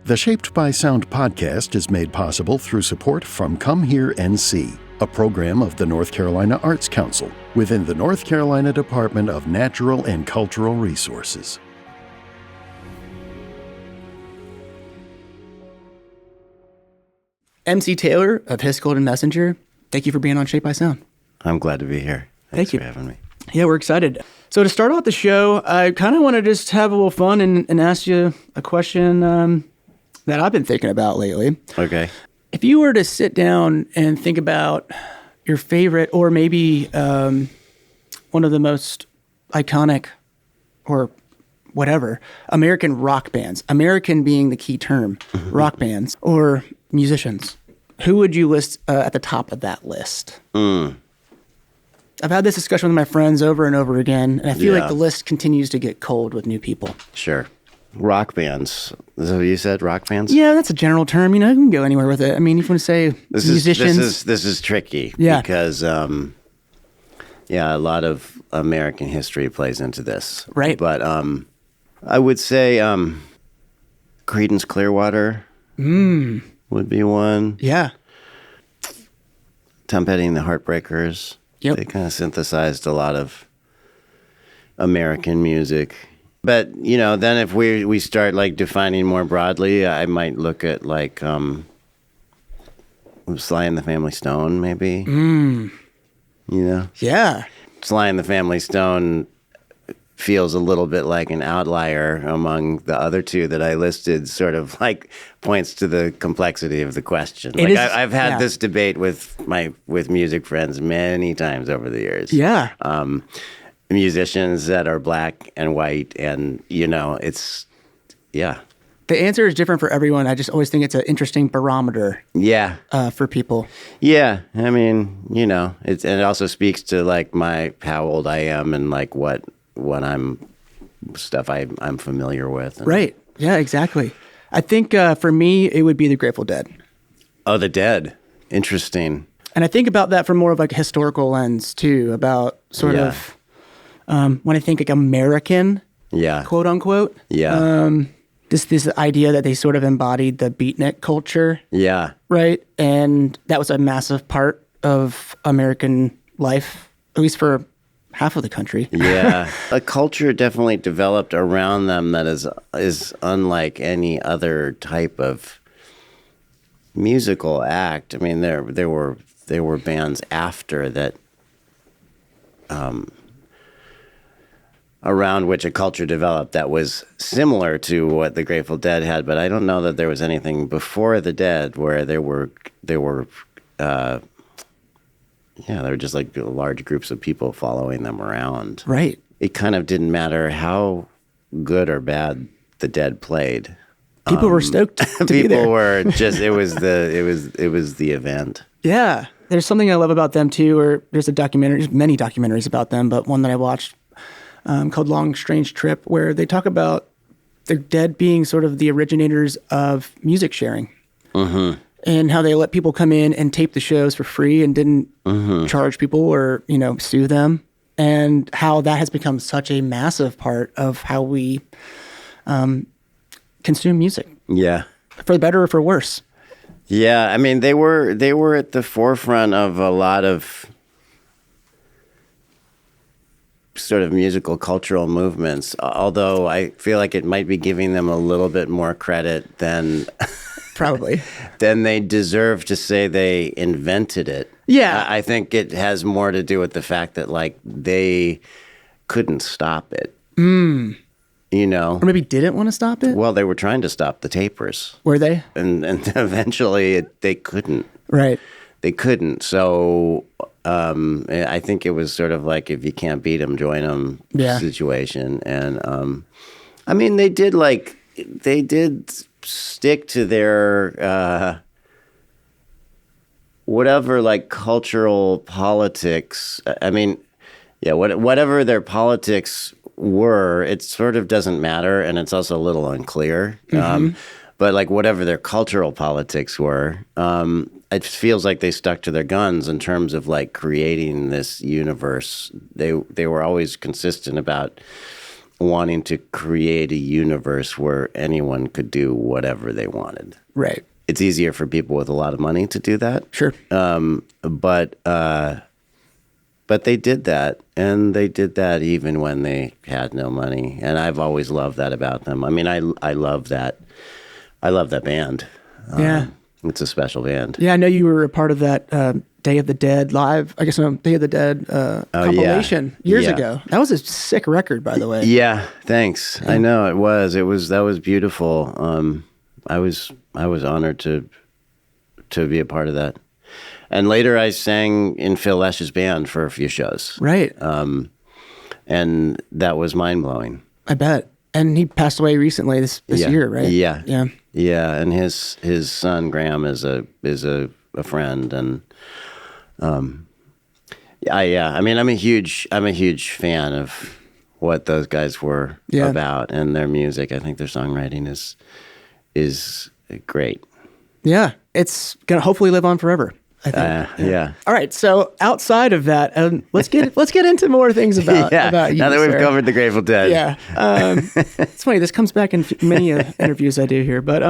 The Shaped by Sound podcast is made possible through support from Come Here NC, a program of the North Carolina Arts Council within the North Carolina Department of Natural and Cultural Resources. MC Taylor of His Golden Messenger, thank you for being on Shaped by Sound. I'm glad to be here. Thanks for having me. Yeah, we're excited. So to start off the show, I kind of want to just have a little fun and ask you a question that I've been thinking about lately. Okay. If you were to sit down and think about your favorite, or maybe one of the most iconic, or whatever, American rock bands, American being the key term, rock bands, or musicians, who would you list at the top of that list? I've had this discussion with my friends over and over again, and I feel like the list continues to get cold with new people. Sure. Rock bands. Is that what you said? Rock bands? Yeah, that's a general term. You know, you can go anywhere with it. I mean, if you want to say musicians. This is tricky. Yeah. Because, a lot of American history plays into this. Right. But I would say Creedence Clearwater would be one. Yeah. Tom Petty and the Heartbreakers. Yep. They kind of synthesized a lot of American music. But, you know, then if we start, like, defining more broadly, I might look at, like, Sly and the Family Stone, maybe. You know? Yeah. Sly and the Family Stone feels a little bit like an outlier among the other two that I listed, sort of, like, points to the complexity of the question. Like, I've had this debate with music friends many times over the years. Yeah. Musicians that are black and white, and the answer is different for everyone. I just always think it's an interesting barometer for people. Yeah, I mean, you know, it also speaks to, like, how old I am and, like, what I'm familiar with. Right. Yeah, exactly. I think for me, it would be the Grateful Dead. Oh, the Dead. Interesting. And I think about that from more of like a historical lens too, about sort of when I think like American, quote unquote. Yeah. This idea that they sort of embodied the beatnik culture. Yeah. Right. And that was a massive part of American life, at least for half of the country. Yeah. A culture definitely developed around them that is unlike any other type of musical act. I mean, there were bands after that, around which a culture developed that was similar to what the Grateful Dead had, but I don't know that there was anything before the Dead where there were just like large groups of people following them around. Right. It kind of didn't matter how good or bad the Dead played. People were stoked to be there. People were just it was the event. Yeah. There's something I love about them too, or there's many documentaries about them, but one that I watched called Long Strange Trip, where they talk about the Dead being sort of the originators of music sharing. And how they let people come in and tape the shows for free and didn't charge people or, sue them. And how that has become such a massive part of how we consume music. Yeah. For better or for worse. Yeah, I mean, they were at the forefront of a lot of sort of musical cultural movements, although I feel like it might be giving them a little bit more credit than probably than they deserve to say they invented it. Yeah. I think it has more to do with the fact that, like, they couldn't stop it. Or maybe didn't want to stop it? Well, they were trying to stop the tapers. Were they? And eventually they couldn't. Right. They couldn't. So I think it was sort of like, if you can't beat them, join them situation. And I mean, they did stick to their whatever, like, cultural politics. I mean, whatever their politics were, it sort of doesn't matter, and it's also a little unclear. But, like, whatever their cultural politics were, it feels like they stuck to their guns in terms of, like, creating this universe. They were always consistent about wanting to create a universe where anyone could do whatever they wanted. Right. It's easier for people with a lot of money to do that. Sure. But they did that, and they did that even when they had no money. And I've always loved that about them. I mean, I love that. I love that band. Yeah. It's a special band. Yeah, I know you were a part of that Day of the Dead live, I guess, Day of the Dead compilation years ago. That was a sick record, by the way. Yeah, thanks. Yeah. I know it was. That was beautiful. I was honored to be a part of that. And later I sang in Phil Lesh's band for a few shows. Right. And that was mind-blowing. I bet. And he passed away recently this year, right? Yeah. Yeah. Yeah, and his son Graham is a friend, and I mean I'm a huge fan of what those guys were about and their music. I think their songwriting is great. Yeah, it's gonna hopefully live on forever, I think. Yeah. All right. So outside of that, let's get into more things about you. Now that we've covered the Grateful Dead. Yeah. It's funny. This comes back in many interviews I do here. But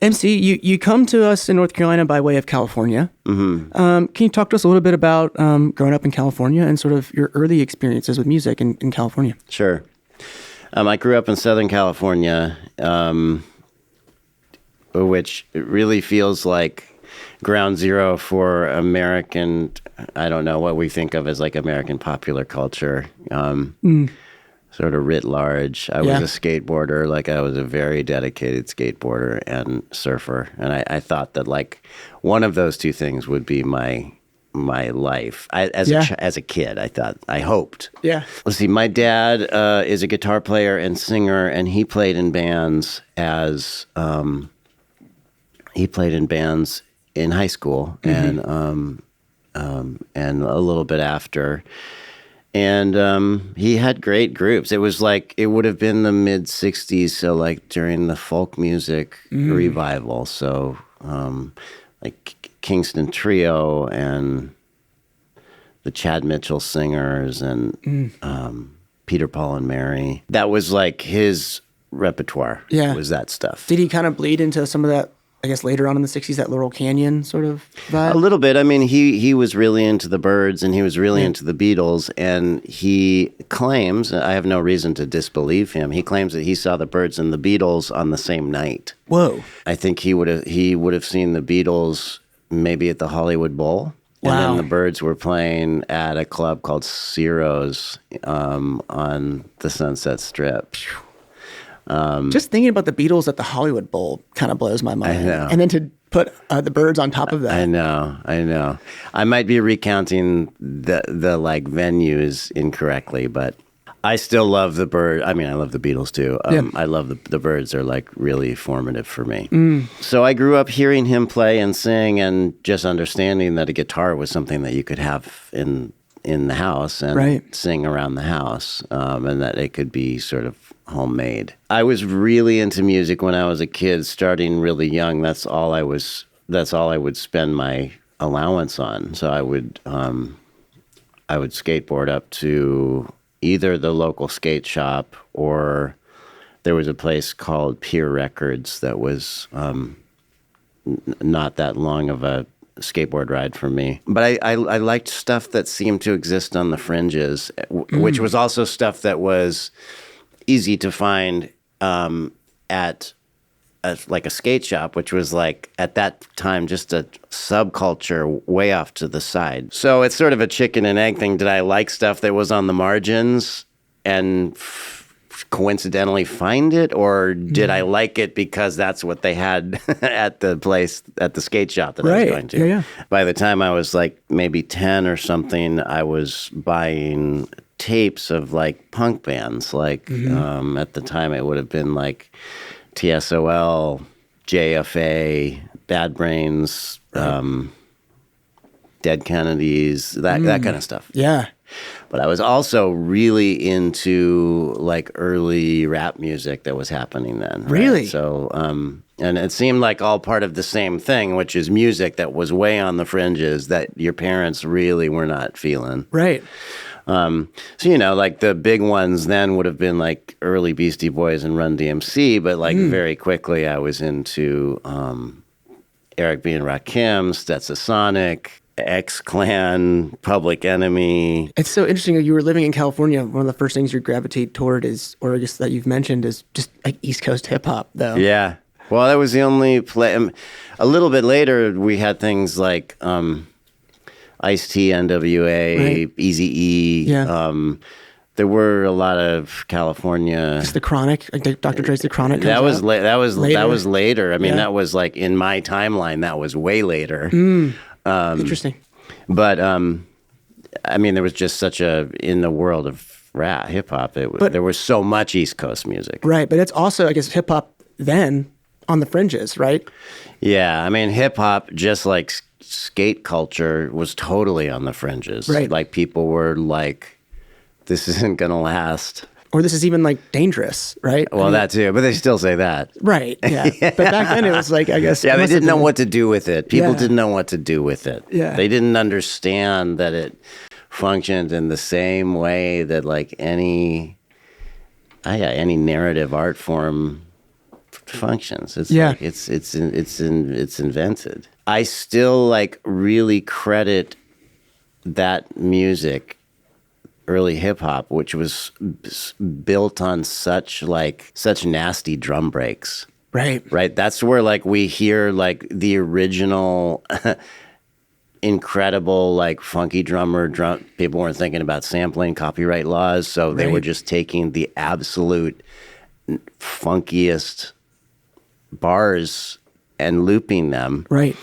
MC, you come to us in North Carolina by way of California. Mm-hmm. Can you talk to us a little bit about growing up in California and sort of your early experiences with music in California? Sure. I grew up in Southern California, which really feels like ground zero for American, I don't know, what we think of as like American popular culture, sort of writ large. I was a skateboarder, like I was a very dedicated skateboarder and surfer. And I thought that like one of those two things would be my life. As a kid, I hoped. Yeah. Let's see, my dad is a guitar player and singer, and he played in bands in high school, mm-hmm. and a little bit after. And he had great groups. It was like, it would have been the mid-'60s, so like during the folk music revival. So like Kingston Trio and the Chad Mitchell Singers and Peter, Paul, and Mary. That was like his repertoire, was that stuff. Did he kind of bleed into some of that, I guess, later on in the 60s, that Laurel Canyon sort of vibe? A little bit. I mean, he was really into the Byrds, and he was really into the Beatles, and he claims, I have no reason to disbelieve him, he claims that he saw the Byrds and the Beatles on the same night. Whoa. I think he would have seen the Beatles maybe at the Hollywood Bowl. Wow. And then the Byrds were playing at a club called Ciro's on the Sunset Strip. Just thinking about the Beatles at the Hollywood Bowl kind of blows my mind. I know. And then to put the Byrds on top of that. I know. I might be recounting the like venues incorrectly, but I still love the Byrds. I mean, I love the Beatles too. I love the Byrds are like really formative for me. So I grew up hearing him play and sing, and just understanding that a guitar was something that you could have in the house and sing around the house, and that it could be sort of homemade. I was really into music when I was a kid, starting really young. That's all I would spend my allowance on. So I would skateboard up to either the local skate shop, or there was a place called Pier Records that was not that long of a skateboard ride for me. But I liked stuff that seemed to exist on the fringes, which was also stuff that was easy to find at like a skate shop, which was like at that time just a subculture way off to the side. So it's sort of a chicken and egg thing. Did I like stuff that was on the margins and coincidentally find it, or did I like it because that's what they had at the skate shop that I was going to? Yeah. By the time I was like maybe 10 or something, I was buying tapes of like punk bands. Like at the time it would have been like TSOL, JFA, Bad Brains, Dead Kennedys, that kind of stuff. Yeah. But I was also really into like early rap music that was happening then. Right? Really? So, and it seemed like all part of the same thing, which is music that was way on the fringes that your parents really were not feeling. Right. So, like the big ones then would have been like early Beastie Boys and Run DMC, but like very quickly I was into Eric B. and Rakim, Stetsasonic, X-Clan, Public Enemy. It's so interesting that you were living in California. One of the first things you gravitate toward is, or I guess that you've mentioned, is just like East Coast hip hop, though. Yeah. Well, that was the only play. A little bit later, we had things like Ice-T, NWA, Right. Eazy-E. Yeah. There were a lot of California. Just the Chronic, like Dr. Dre's The Chronic. That was later. that was later. I mean, Yeah. that was like in my timeline. That was way later. Interesting. But I mean, there was just such in the world of rap, hip hop. There was so much East Coast music. Right, but it's also, I guess, hip hop then on the fringes, right? Yeah, I mean, hip hop, just like skate culture, was totally on the fringes. Right. Like people were like, "This isn't gonna last." Or this is even like dangerous, right? Well, that too, but they still say that. Right, yeah. But back then it was like, I guess. Yeah, it they must have didn't know been- what to do with it. People Yeah. didn't know what to do with it. Yeah. They didn't understand that it functioned in the same way that like any narrative art form functions. It's Yeah. like it's invented. I still like really credit that music, early hip hop, which was built on such nasty drum breaks. Right. Right. That's where like we hear like the original incredible like funky drummer drum. People weren't thinking about sampling, copyright laws, so they were Right. just taking the absolute funkiest bars and looping them. Right.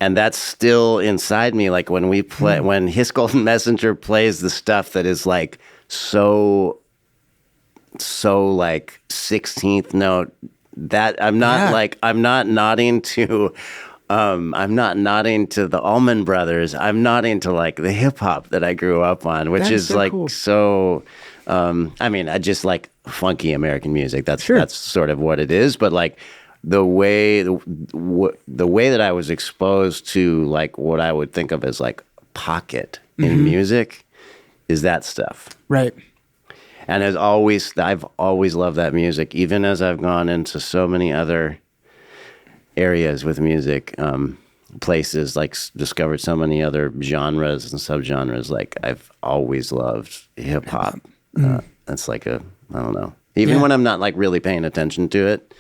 And that's still inside me. Like when we play, when His Golden Messenger plays the stuff that is like so like 16th note, that I'm not nodding to the Allman Brothers. I'm nodding to like the hip hop that I grew up on, which That is is so like cool. so. I mean, I just like funky American music. That's Sure. that's sort of what it is. But like the way that I was exposed to like what I would think of as like pocket in music is that stuff. Right. And I've always loved that music, even as I've gone into so many other areas with music, places, like discovered so many other genres and subgenres. Like I've always loved hip hop. It's like I don't know. Even Yeah. when I'm not like really paying attention to it,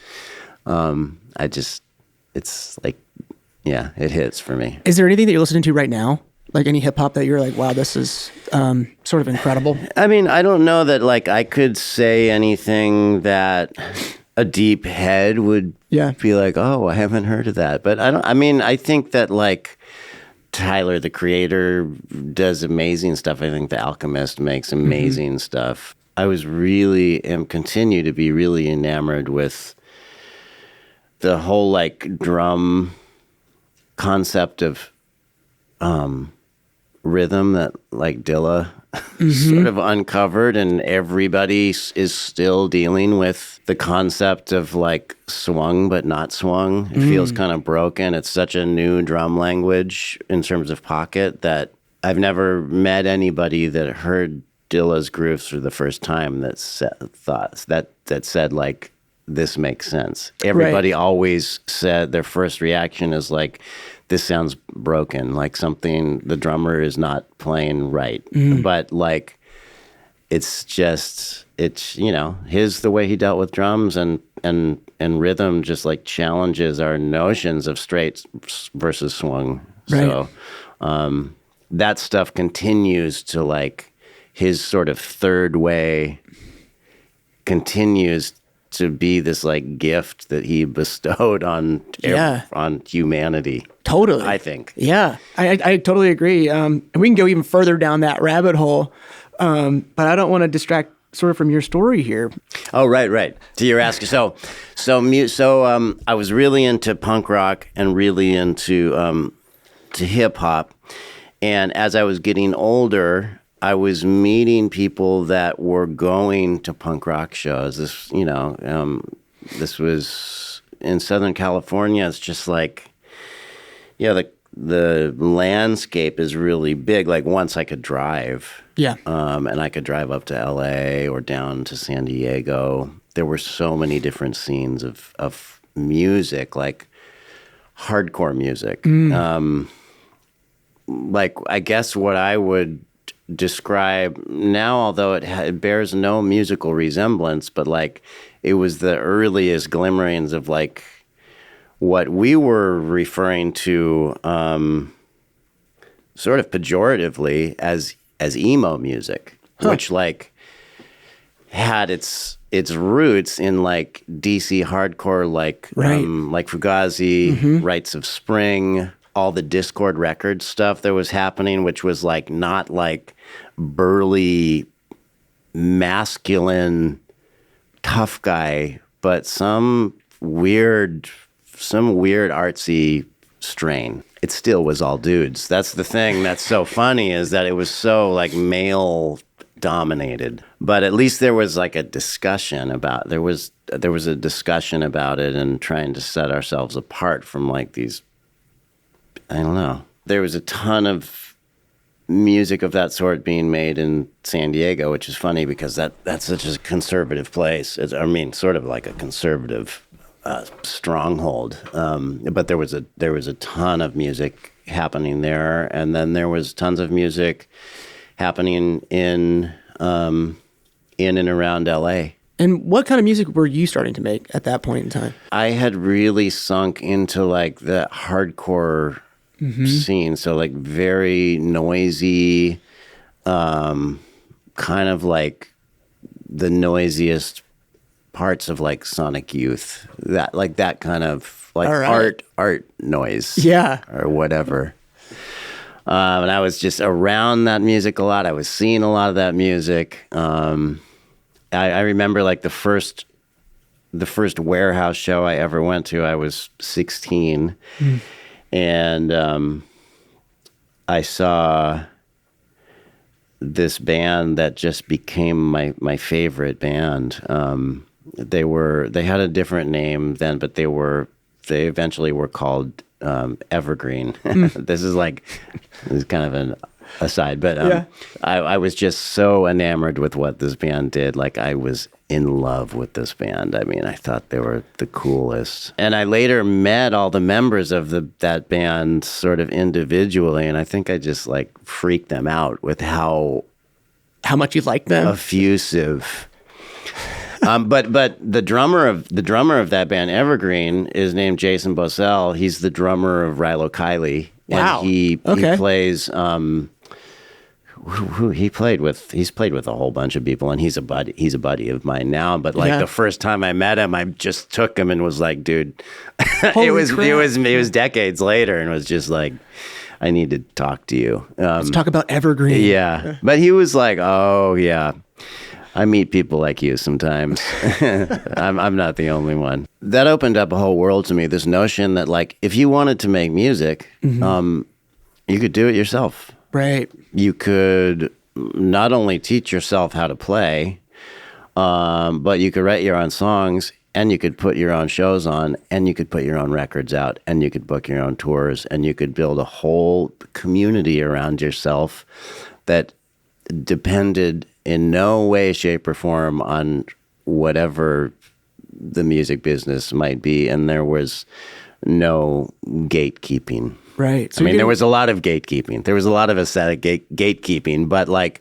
it's like, yeah, it hits for me. Is there anything that you're listening to right now? Like any hip hop that you're like, wow, this is sort of incredible? I mean, I don't know that like I could say anything that a deep head would Yeah. be like, oh, I haven't heard of that. But I think that like Tyler, the Creator, does amazing stuff. I think The Alchemist makes amazing stuff. I continue to be really enamored with the whole like drum concept of rhythm that like Dilla sort of uncovered, and everybody is still dealing with the concept of like swung but not swung. It feels kind of broken. It's such a new drum language in terms of pocket that I've never met anybody that heard Dilla's grooves for the first time that said like, this makes sense. Everybody always said their first reaction is like, this sounds broken, like something the drummer is not playing right. But like, it's the way he dealt with drums and rhythm just like challenges our notions of straight versus swung. Right. So that stuff continues to like, his sort of third way continues to be this like gift that he bestowed on humanity. Totally. I think. Yeah, I totally agree. And we can go even further down that rabbit hole, but I don't want to distract sort of from your story here. Oh, right. So you're asking. So I was really into punk rock and really into to hip hop, and as I was getting older, I was meeting people that were going to punk rock shows. This was in Southern California. It's just like, the landscape is really big. Like once I could drive, and I could drive up to LA or down to San Diego. There were so many different scenes of music, like hardcore music. Like I guess what I would describe now, although it bears no musical resemblance, but like it was the earliest glimmerings of like what we were referring to sort of pejoratively as emo music, which like had its roots in like DC hardcore, like Fugazi, Rites of Spring, all the Discord Records stuff that was happening, which was like not like burly, masculine, tough guy, but some weird artsy strain. It still was all dudes. That's the thing that's so funny, is that it was so like male dominated. But at least there was like a discussion about there was a discussion about it, and trying to set ourselves apart from like these, I don't know. There was a ton of music of that sort being made in San Diego, which is funny because that's such a conservative place. Sort of like a conservative stronghold. But there was a ton of music happening there, and then there was tons of music happening in and around LA. And what kind of music were you starting to make at that point in time? I had really sunk into like the hardcore scene, so like very noisy, kind of like the noisiest parts of like Sonic Youth, that kind of like art noise, or whatever. And I was just around that music a lot. I was seeing a lot of that music. I remember like the first warehouse show I ever went to. I was 16, and I saw this band that just became my favorite band. They had a different name then, but they eventually were called Evergreen. This is kind of an aside, but I was just so enamored with what this band did. Like I was in love with this band. I mean, I thought they were the coolest. And I later met all the members of that band sort of individually, and I think I just like freaked them out with how much you liked them, effusive. But the drummer of that band, Evergreen, is named Jason Bosell. He's the drummer of Rilo Kiley. Wow. And he plays. He's played with a whole bunch of people, and he's a buddy of mine now. But like the first time I met him, I just took him and was like, dude, it was decades later, and was just like, I need to talk to you. Let's talk about Evergreen. Yeah, but he was like, oh yeah, I meet people like you sometimes. I'm not the only one. That opened up a whole world to me. This notion that like, if you wanted to make music, you could do it yourself. Right. You could not only teach yourself how to play, but you could write your own songs, and you could put your own shows on, and you could put your own records out, and you could book your own tours, and you could build a whole community around yourself that depended in no way, shape, or form on whatever the music business might be, and there was no gatekeeping. Right. So there was a lot of gatekeeping. There was a lot of aesthetic gatekeeping, but like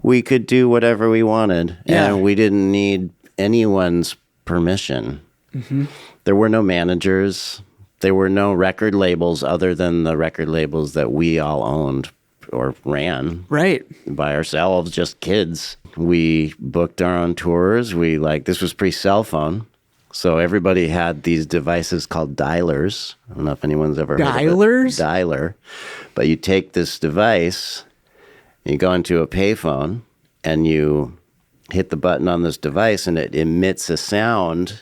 we could do whatever we wanted, and we didn't need anyone's permission. There were no managers. There were no record labels other than the record labels that we all owned or ran by ourselves, just kids. We booked our own tours. This was pre-cell phone. So everybody had these devices called dialers. I don't know if anyone's ever heard of it. Dialer. But you take this device, you go into a payphone, and you hit the button on this device, and it emits a sound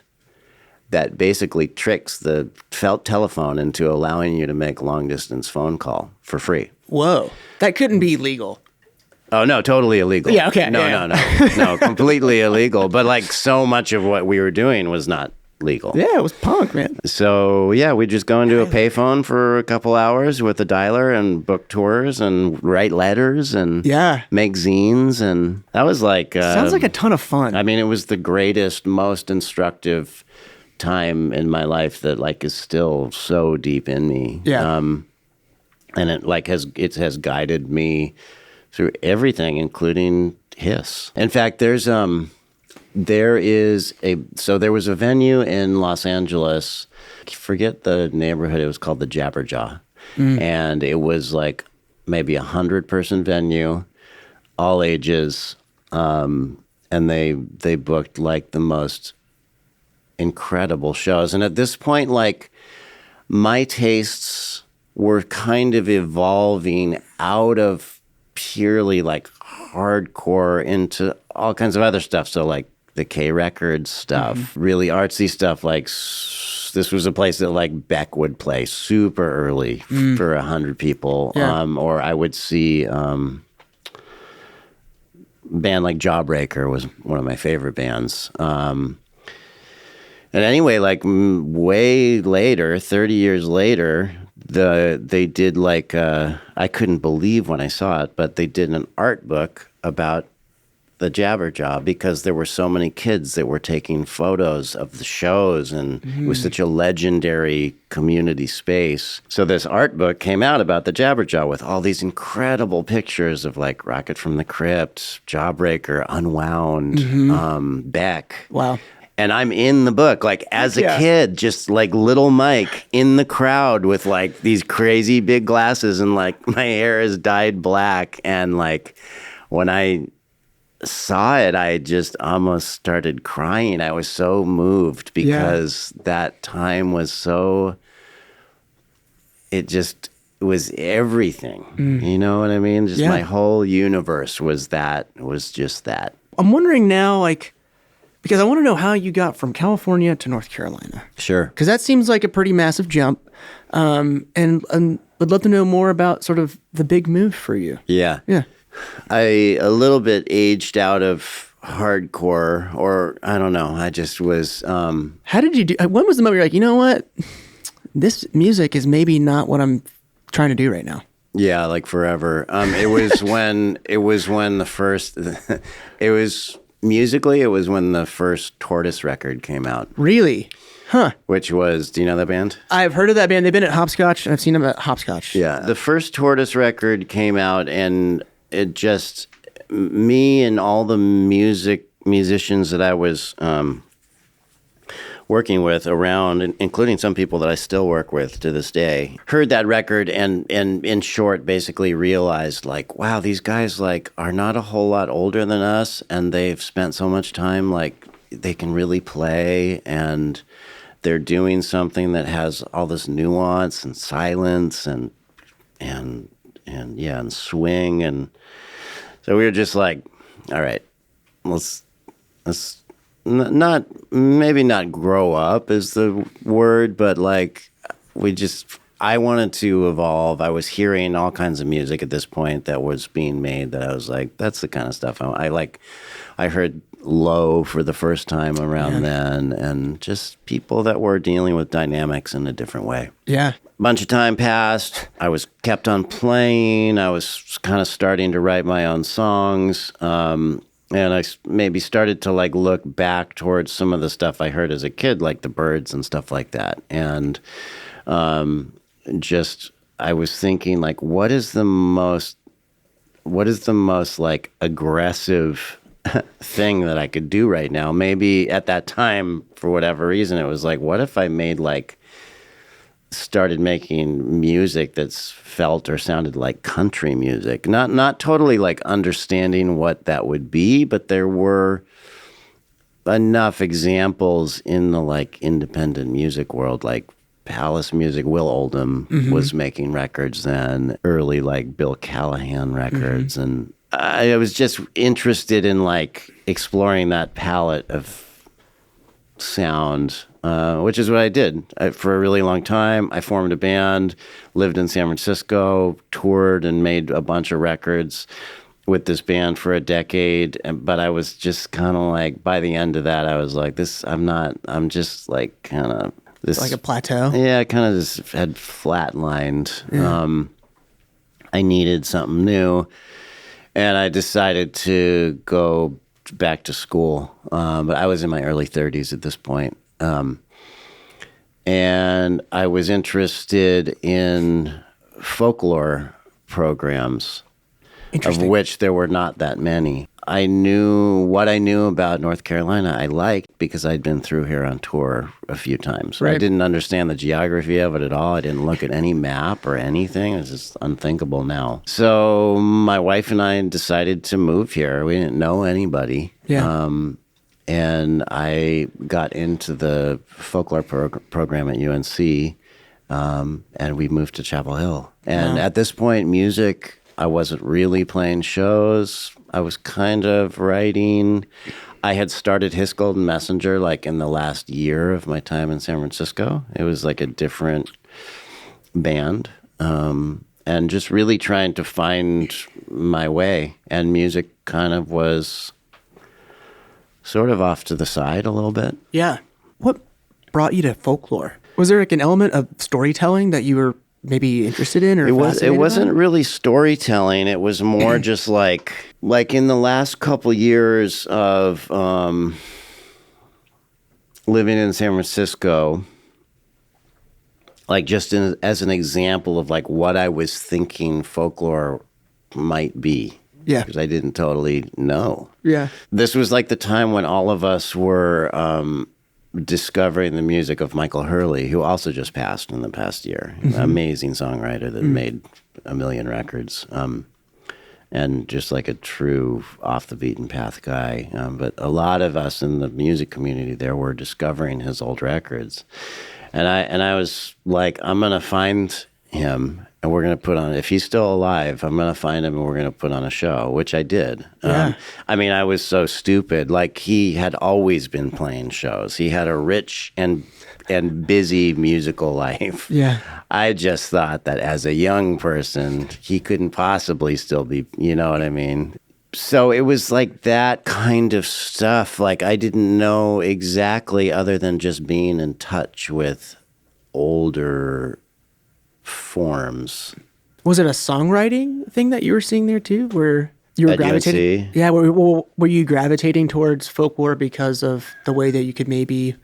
that basically tricks the felt telephone into allowing you to make long-distance phone call for free. Whoa. That couldn't be legal. Oh, no, totally illegal. Yeah, okay. No, completely illegal. But like so much of what we were doing was not legal. Yeah, it was punk, man. So yeah, we'd just go into a payphone for a couple hours with a dialer and book tours and write letters and make zines. And that was like... sounds like a ton of fun. I mean, it was the greatest, most instructive time in my life that like is still so deep in me. Yeah. And it like has guided me through everything, including Hiss. In fact, there was a venue in Los Angeles. I forget the neighborhood. It was called the Jabberjaw, and it was like maybe 100-person venue, all ages, and they booked like the most incredible shows. And at this point, like my tastes were kind of evolving out of purely like hardcore into all kinds of other stuff. So like the K Records stuff, really artsy stuff. Like this was a place that like Beck would play super early for 100 people. Yeah. Or I would see band like Jawbreaker was one of my favorite bands. And anyway, like way later, 30 years later, they did like, I couldn't believe when I saw it, but they did an art book about the Jabberjaw because there were so many kids that were taking photos of the shows, and it was such a legendary community space. So this art book came out about the Jabberjaw with all these incredible pictures of like Rocket from the Crypt, Jawbreaker, Unwound, Beck. Wow. And I'm in the book, like as a kid, just like little Mike in the crowd with like these crazy big glasses, and like my hair is dyed black. And like when I saw it, I just almost started crying. I was so moved because that time was so, it was everything. You know what I mean? Just my whole universe was just that. I'm wondering now, like, because I want to know how you got from California to North Carolina. Sure. Because that seems like a pretty massive jump. And would love to know more about sort of the big move for you. Yeah. Yeah. I a little bit aged out of hardcore, or I don't know. I just was... How did you do... When was the moment you're like, you know what? This music is maybe not what I'm trying to do right now. Yeah, like forever. It was when the first... Musically, it was when the first Tortoise record came out. Really? Huh. Which was, do you know that band? I've heard of that band. They've been at Hopscotch, and I've seen them at Hopscotch. Yeah. The first Tortoise record came out, and it just, me and all the musicians that I was working with around, including some people that I still work with to this day, heard that record and in short basically realized like, wow, these guys like are not a whole lot older than us, and they've spent so much time, like they can really play, and they're doing something that has all this nuance and silence and swing. And so we were just like, all right, let's maybe not grow up is the word, but like I wanted to evolve. I was hearing all kinds of music at this point that was being made that I was like, that's the kind of stuff I like. I heard Low for the first time around then, and just people that were dealing with dynamics in a different way. Yeah. A bunch of time passed. I was kept on playing. I was kind of starting to write my own songs. And I maybe started to like look back towards some of the stuff I heard as a kid, like the Byrds and stuff like that. And I was thinking like, what is the most like aggressive thing that I could do right now? Maybe at that time, for whatever reason, it was like, what if I started making music that's felt or sounded like country music? Not totally like understanding what that would be, but there were enough examples in the like independent music world, like Palace Music. Will Oldham was making records then, early like Bill Callahan records, and I was just interested in like exploring that palette of sound, which is what I did for a really long time. I formed a band, lived in San Francisco, toured and made a bunch of records. with this band for a decade, but I was just kind of like, by the end of that, I was like, I'm just like kind of this. Like a plateau? Yeah, I kind of just had flatlined. Yeah. I needed something new, and I decided to go back to school. But I was in my early 30s at this point. And I was interested in folklore programs, of which there were not that many. I knew what I knew about North Carolina I liked because I'd been through here on tour a few times. Right. I didn't understand the geography of it at all. I didn't look at any map or anything. It was just unthinkable now. So my wife and I decided to move here. We didn't know anybody. Yeah. And I got into the folklore program at UNC, and we moved to Chapel Hill. And at this point, music, I wasn't really playing shows. I was kind of writing. I had started His Golden Messenger like in the last year of my time in San Francisco. It was like a different band, and just really trying to find my way. And music kind of was sort of off to the side a little bit. Yeah. What brought you to folklore? Was there like an element of storytelling that you were maybe interested in or It wasn't really storytelling. It was more just like in the last couple years of living in San Francisco, like just as an example of like what I was thinking folklore might be. Yeah. Because I didn't totally know. Yeah. This was like the time when all of us were discovering the music of Michael Hurley, who also just passed in the past year. Mm-hmm. Amazing songwriter that made a million records. And just like a true off the beaten path guy. But a lot of us in the music community there were discovering his old records. And I was like, I'm going to find him. And we're going to put on, if he's still alive, I'm going to find him and we're going to put on a show, which I did. Yeah. I mean, I was so stupid. Like, he had always been playing shows. He had a rich and busy musical life. Yeah. I just thought that as a young person, he couldn't possibly still be, you know what I mean? So it was like that kind of stuff. Like, I didn't know exactly, other than just being in touch with older forms. Was it a songwriting thing that you were seeing there too, where you were at gravitating? UNC? Yeah, were you gravitating towards folklore because of the way that you could maybe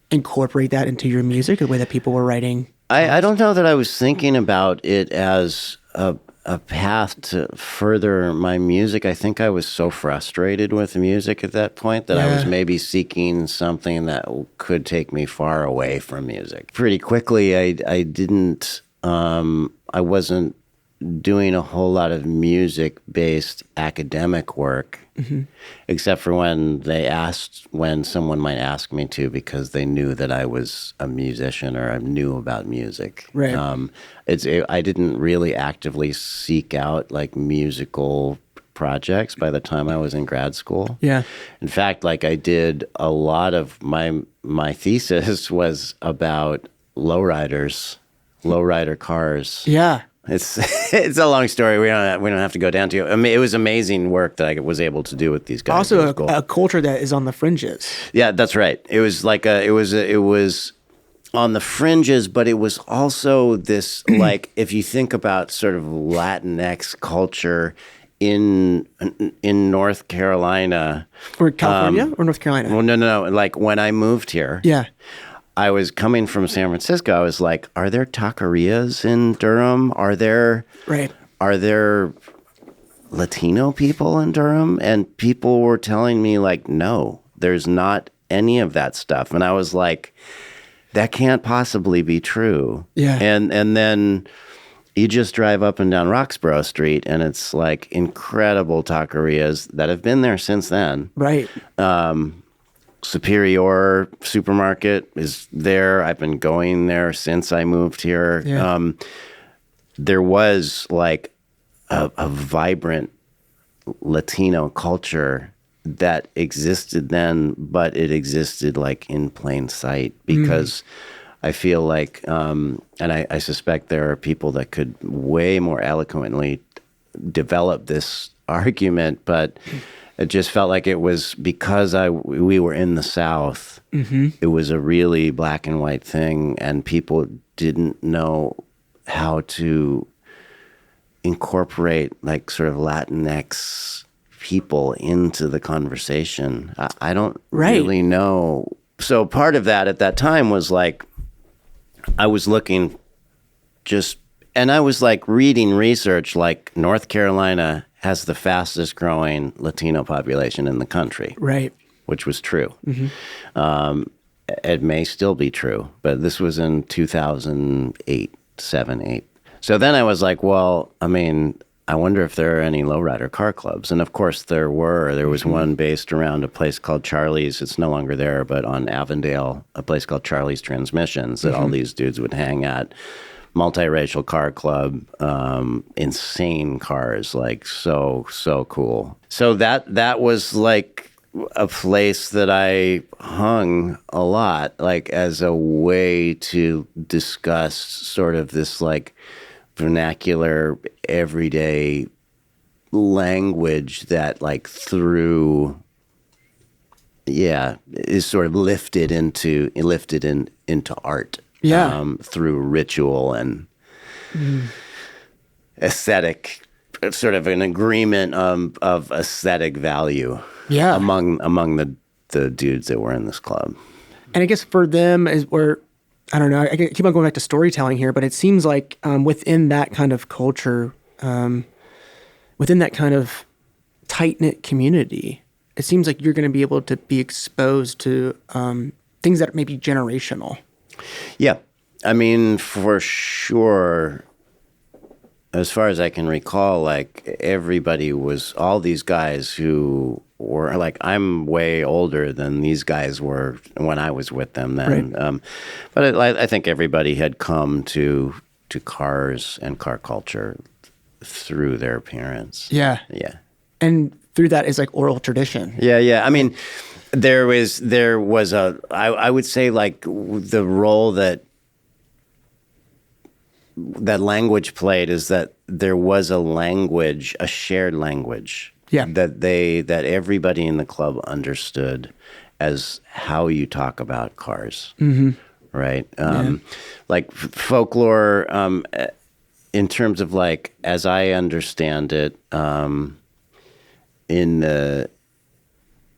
incorporate that into your music, the way that people were writing? I don't know that I was thinking about it as a path to further my music. I think I was so frustrated with music at that point that I was maybe seeking something that could take me far away from music. Pretty quickly, I didn't, I wasn't doing a whole lot of music-based academic work, except for when someone might ask me to, because they knew that I was a musician or I knew about music. Right. I didn't really actively seek out like musical projects by the time I was in grad school. Yeah. In fact, like I did a lot of my thesis was about lowrider cars. Yeah. It's a long story. We don't have to go down to. I mean, it was amazing work that I was able to do with these guys. Also, a culture that is on the fringes. Yeah, that's right. It was like it was on the fringes, but it was also this like, if you think about sort of Latinx culture in North Carolina or California or North Carolina. Well, no. Like when I moved here. Yeah. I was coming from San Francisco. I was like, are there taquerias in Durham? Are there Latino people in Durham? And people were telling me like, no, there's not any of that stuff. And I was like, that can't possibly be true. Yeah. And then you just drive up and down Roxborough Street and it's like incredible taquerias that have been there since then. Right. Superior supermarket is there. I've been going there since I moved here. Yeah. There was like a vibrant Latino culture that existed then, but it existed like in plain sight because I feel like, and I suspect there are people that could way more eloquently develop this argument, but it just felt like it was because we were in the South. It was a really black and white thing, and people didn't know how to incorporate like sort of Latinx people into the conversation. I don't really know. So part of that at that time was like, I was looking and I was like reading research, like North Carolina has the fastest growing Latino population in the country. Right. Which was true. It may still be true, but this was in 2008, 8. So then I was like, well, I mean, I wonder if there are any lowrider car clubs. And of course there were. There was one based around a place called Charlie's. It's no longer there, but on Avondale, a place called Charlie's Transmissions that all these dudes would hang at. Multiracial car club, insane cars, like so cool. So that was like a place that I hung a lot, like as a way to discuss sort of this like vernacular, everyday language that like is sort of lifted into art. Through ritual and aesthetic, sort of an agreement of aesthetic value. Among the dudes that were in this club. And I guess for them I don't know, I keep on going back to storytelling here, but it seems like within that kind of culture, within that kind of tight-knit community, it seems like you're going to be able to be exposed to things that may be generational. Yeah. I mean, for sure, as far as I can recall, like everybody was, all these guys who were like, I'm way older than these guys were when I was with them then. Right. But I think everybody had come to cars and car culture through their parents. Yeah. Yeah. And through that is like oral tradition. Yeah. I mean, there was I would say like the role that language played is that there was a shared language that everybody in the club understood as how you talk about cars. Right. Like folklore, in terms of like, as I understand it, in the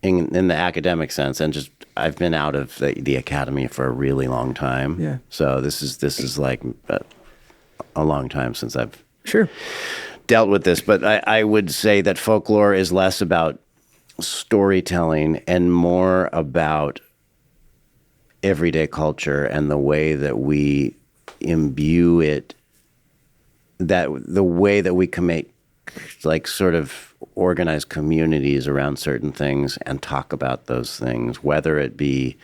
academic sense, and just I've been out of the academy for a really long time. Yeah. So this is like a long time since I've dealt with this. But I would say that folklore is less about storytelling and more about everyday culture and the way that we imbue it, that the way that we can make like sort of organized communities around certain things and talk about those things, whether it be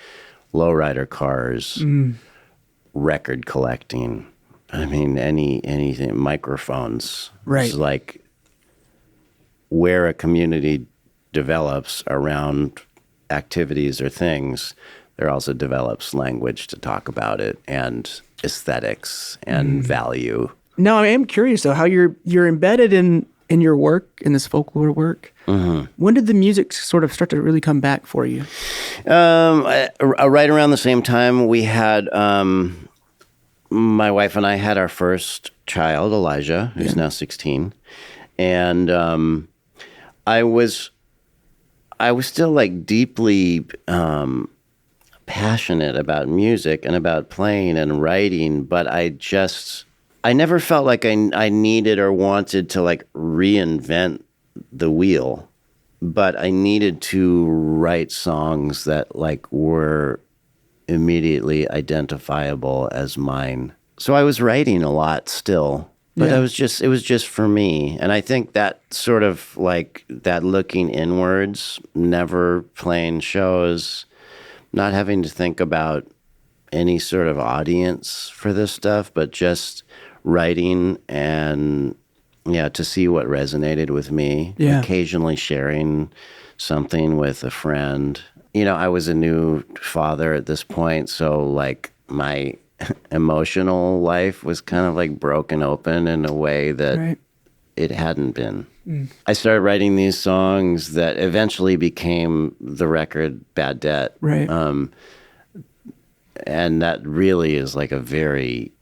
lowrider cars, record collecting, I mean, anything, microphones. Right. It's like where a community develops around activities or things, there also develops language to talk about it and aesthetics and value. No, I am curious though how you're embedded in your work, in this folklore work. When did the music sort of start to really come back for you? Right around the same time we had, my wife and I had our first child, Elijah, who's now 16. And I was still like deeply passionate about music and about playing and writing, but I never felt like I needed or wanted to like reinvent the wheel, but I needed to write songs that like were immediately identifiable as mine. So I was writing a lot still, but it was just for me. And I think that sort of like that looking inwards, never playing shows, not having to think about any sort of audience for this stuff, but just writing and to see what resonated with me, occasionally sharing something with a friend. You know, I was a new father at this point, so like my emotional life was kind of like broken open in a way that it hadn't been. I started writing these songs that eventually became the record Bad Debt. Right. And that really is like a very,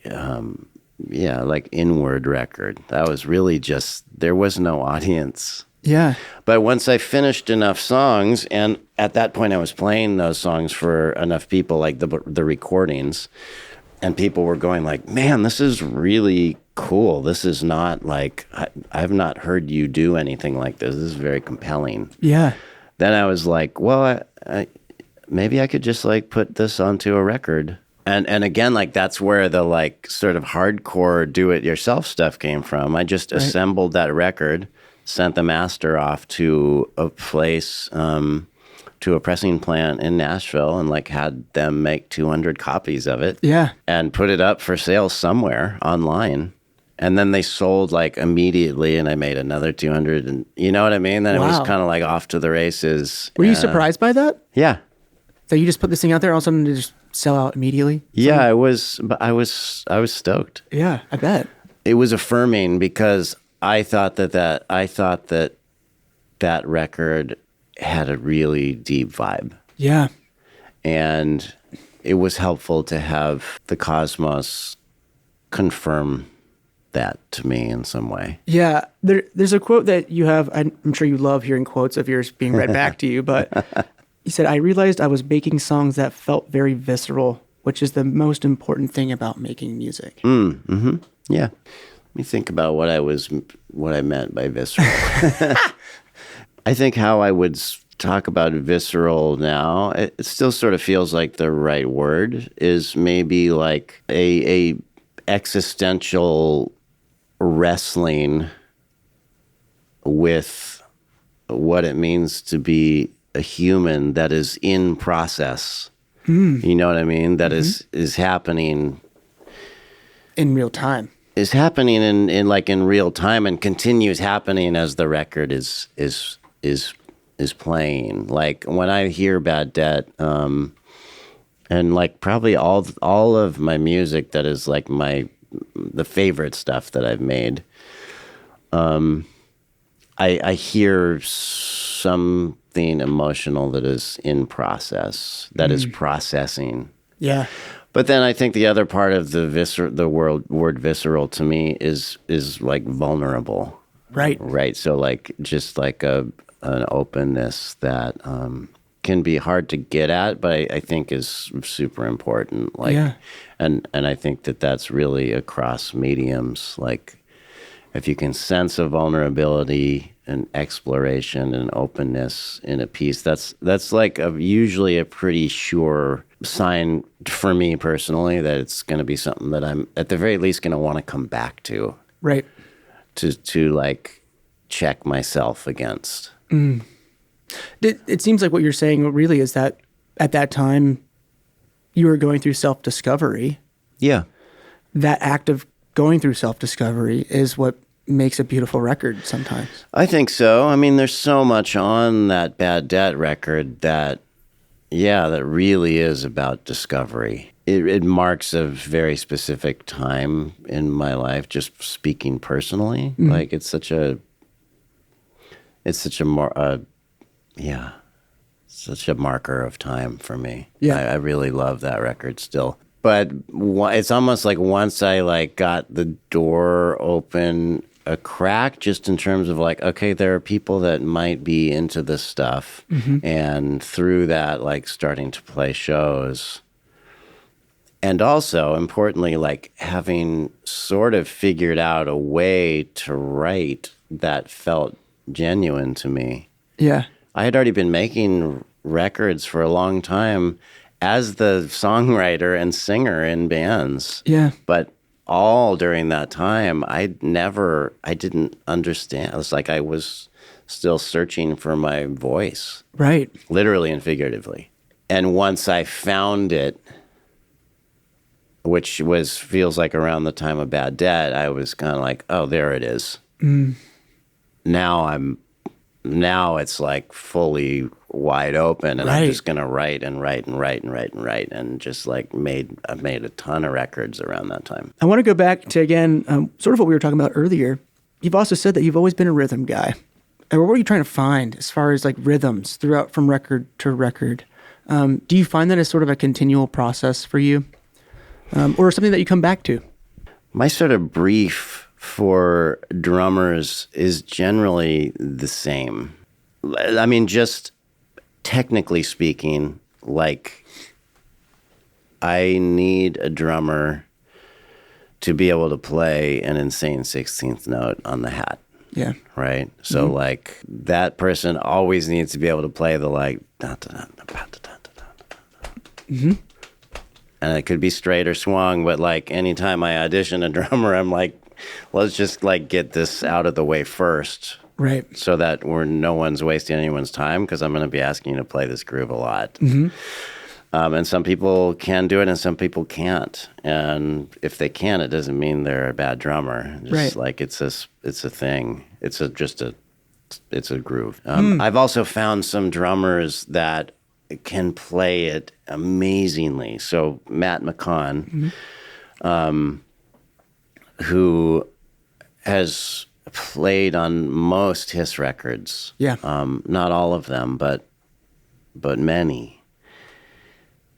like inward record. That was really just, there was no audience. Yeah. But once I finished enough songs, and at that point I was playing those songs for enough people, like the recordings, and people were going like, man, this is really cool. This is not like, I've not heard you do anything like this. This is very compelling. Yeah. Then I was like, well, maybe I could just like put this onto a record. And again, like that's where the like sort of hardcore do-it-yourself stuff came from. I just assembled that record, sent the master off to a place, to a pressing plant in Nashville, and like had them make 200 copies of it. Yeah. And put it up for sale somewhere online. And then they sold like immediately, and I made another 200, and you know what I mean? Then it was kind of like off to the races. Were you surprised by that? Yeah. So you just put this thing out there, all of a sudden to just sell out immediately? Yeah, I was stoked. Yeah, I bet. It was affirming because I thought that record had a really deep vibe. Yeah. And it was helpful to have the cosmos confirm that to me in some way. Yeah. There's a quote that you have, I'm sure you love hearing quotes of yours being read back to you, but you said, I realized I was making songs that felt very visceral, which is the most important thing about making music. Yeah. Let me think about what I meant by visceral. I think how I would talk about visceral now, it still sort of feels like the right word, is maybe like a existential wrestling with what it means to be a human that is in process. You know what I mean? That is happening in real time. Is happening in real time and continues happening as the record is playing. Like when I hear Bad Debt, and like probably all of my music that is like the favorite stuff that I've made, I hear something emotional that is in process, that is processing. Yeah. But then I think the other part of the word visceral to me is like vulnerable. Right. Right. So like just like an openness that can be hard to get at, but I think is super important. Like, yeah. And I think that's really across mediums. Like if you can sense a vulnerability and exploration and openness in a piece, that's like usually a pretty sure sign for me personally that it's going to be something that I'm at the very least going to want to come back to. Right. To like check myself against. It seems like what you're saying really is that at that time you were going through self-discovery. Yeah. That act of going through self-discovery is what makes a beautiful record sometimes. I think so. I mean, there's so much on that Bad Debt record that really is about discovery. It marks a very specific time in my life, just speaking personally. Like it's such a marker of time for me. Yeah. I really love that record still. But it's almost like once I like got the door open a crack, just in terms of like, okay, there are people that might be into this stuff. And through that, like starting to play shows. And also, importantly, like having sort of figured out a way to write that felt genuine to me. Yeah. I had already been making records for a long time as the songwriter and singer in bands. Yeah. But all during that time, I didn't understand. It was like I was still searching for my voice. Right. Literally and figuratively. And once I found it, which feels like around the time of Bad Debt, I was kind of like, oh, there it is. Now it's like fully wide open, and I'm just gonna write and write and write and write and write, and just like I've made a ton of records around that time. I want to go back to again, sort of what we were talking about earlier. you've also said that you've always been a rhythm guy. And what were you trying to find as far as like rhythms throughout from record to record? Do you find that as sort of a continual process for you, or something that you come back to? My sort of brief for drummers is generally the same. I mean, just technically speaking, like I need a drummer to be able to play an insane 16th note on the hat. Yeah. Right. So like that person always needs to be able to play the like, and it could be straight or swung, but like anytime I audition a drummer, I'm like, let's just like get this out of the way first. Right. So that no one's wasting anyone's time, because I'm going to be asking you to play this groove a lot. And some people can do it and some people can't. And if they can, it doesn't mean they're a bad drummer. Just like it's a thing. It's a groove. I've also found some drummers that can play it amazingly. So Matt McCon, who has played on most Hiss records. Yeah. Not all of them, but many.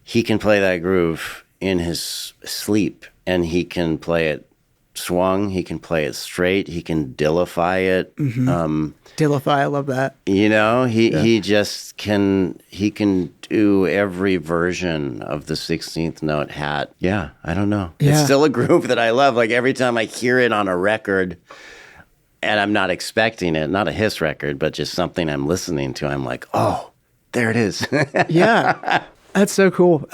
He can play that groove in his sleep, and he can play it swung. He can play it straight. He can dillify it. Dillify, I love that. You know, he just can. He can do every version of the 16th note hat. Yeah, I don't know. Yeah. It's still a groove that I love. Like every time I hear it on a record, and I'm not expecting it, not a Hiss record, but just something I'm listening to, I'm like, oh, there it is. Yeah. That's so cool.